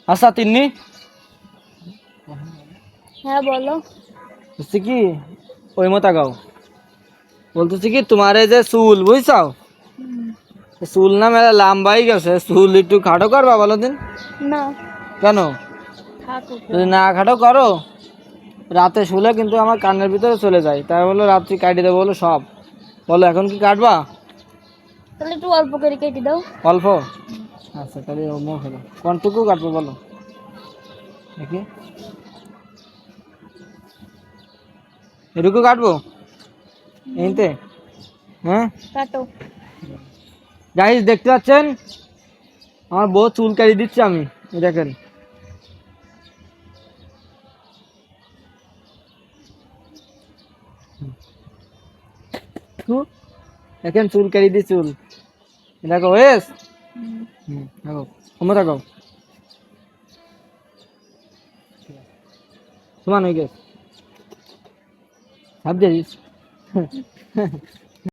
আচ্ছা তিন্নি, হ্যাঁ বলো। বলছি কি ওই মতো গাও, বলতেছি কি তোমার এই যে চুল বুঝছাও, চুল না মেলা লম্বাই গেছে, চুল একটু খাটো করবা বলো দিন। না, কেন? থাকুক। যদি না খাটো করো, রাতে শুলে কিন্তু আমার কানের ভিতরে চলে যায়, তাই বলো রাত্রি কাটি দেবো বলো সব। বলো এখন কি কাটবা? তাহলে একটু অল্প করে কেটে দাও। অল্প? আচ্ছা তাহলে মুখ হলো কোনটুকু কাটবো বলো দেখি। এটুকু কাটবো এইতে? হ্যাঁ কাটো। গাইস দেখতে পাচ্ছেন আমার বউ চুল কাটিয়ে দিচ্ছে, আমি এই দেখেন। দেখেন চুল কাটিয়ে দিচ্ছে, চুল দেখো ওয়েস। দেখো কমে থাকো, সমান হয়ে গেছে, ভাব দিস।